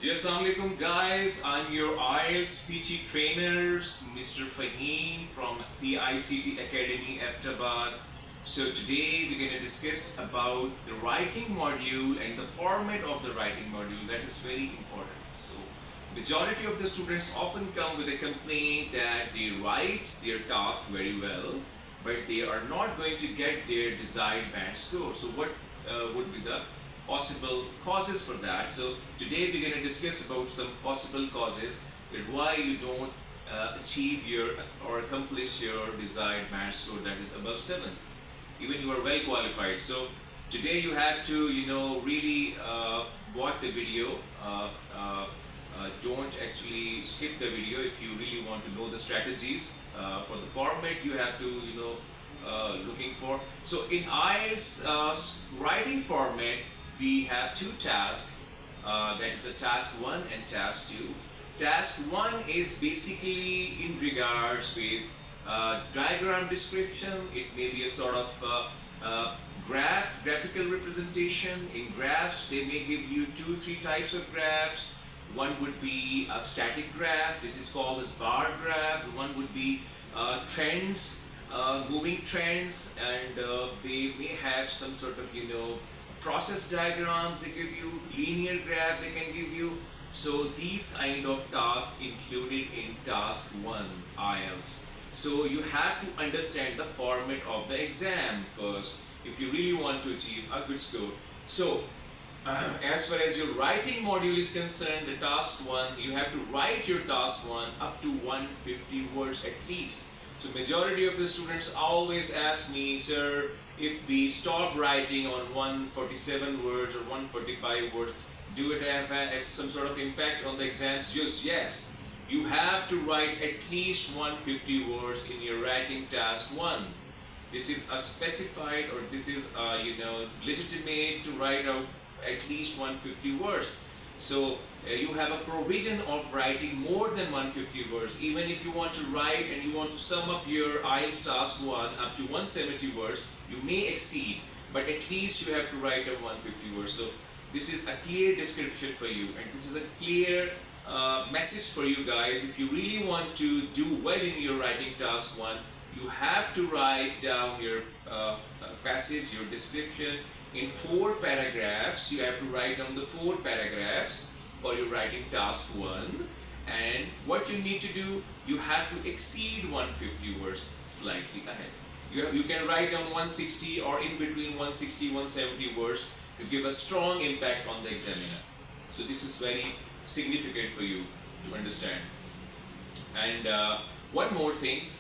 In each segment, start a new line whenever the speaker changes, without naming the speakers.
Assalamualaikum guys, I'm your IELTS PT trainer, Mr. Faheem from PICT Academy, Abbottabad. So today we're going to discuss about the writing module and the format of the writing module. That is very important. So majority of the students often come with a complaint that they write their task very well, but they are not going to get their desired band score. So what would be the possible causes for that? So today we're going to discuss about some possible causes and why you don't achieve your or accomplish your desired band score, that is above 7, even you are well qualified. So today you have to really watch the video. Don't actually skip the video if you really want to know the strategies for the format you have to looking for. So in IELTS writing format, we have two tasks, that is a task 1 and task 2. Task 1 is basically in regards with diagram description. It may be a sort of graphical representation. In graphs, they may give you 2-3 types of graphs. One would be a static graph, this is called as bar graph. One would be trends, moving trends, and they may have some sort of process diagrams. They give you linear graph, they can give you. So these kind of tasks included in task 1 IELTS. So you have to understand the format of the exam first if you really want to achieve a good score. So as far as your writing module is concerned, the task 1, you have to write your task 1 up to 150 words at least. So majority of the students always ask me, sir, if we stop writing on 147 words or 145 words, do it have some sort of impact on the exams? Yes. You have to write at least 150 words in your writing task 1. This is a specified, or this is legitimate to write out at least 150 words. So you have a provision of writing more than 150 words. Even if you want to write and you want to sum up your IELTS task 1 up to 170 words, you may exceed, but at least you have to write a 150 words. So this is a clear description for you, and this is a clear message for you guys. If you really want to do well in your writing task 1, you have to write down your passage, your description in 4 paragraphs. You have to write down the 4 paragraphs for your writing task 1. And what you need to do, you have to exceed 150 words slightly ahead. You can write down 160 or in between 160 170 words to give a strong impact on the examiner. So this is very significant for you to understand. And one more thing,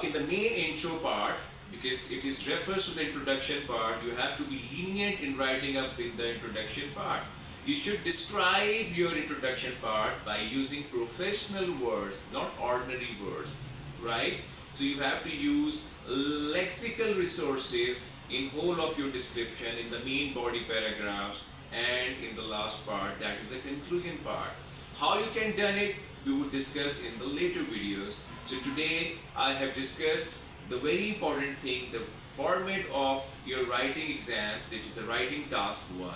in the main intro part, because it is refers to the introduction part, you have to be lenient in writing up in the introduction part. You should describe your introduction part by using professional words, not ordinary words, right? So you have to use lexical resources in whole of your description, in the main body paragraphs, and in the last part, that is the conclusion part. How you can done it, we would discuss in the later videos. So today I have discussed the very important thing, the format of your writing exam, that is a writing task 1.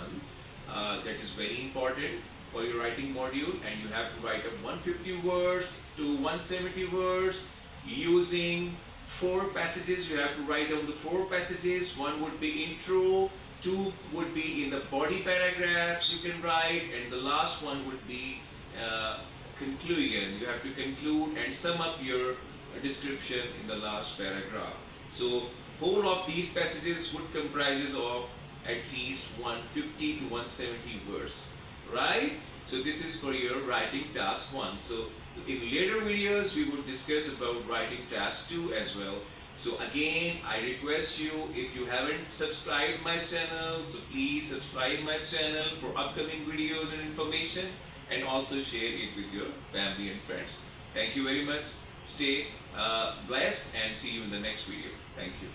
That is very important for your writing module, and you have to write up 150 words to 170 words using 4 passages. You have to write down the 4 passages. One would be intro, 2 would be in the body paragraphs you can write, and the last one would be conclusion. You have to conclude and sum up your description in the last paragraph. So whole of these passages would comprises of at least 150 to 170 words, right? So this is for your writing task 1. So in later videos we would discuss about writing task 2 as well. So again, I request you, if you haven't subscribed my channel, so please subscribe my channel for upcoming videos and information, and also share it with your family and friends. Thank you very much. Stay blessed and see you in the next video. Thank you.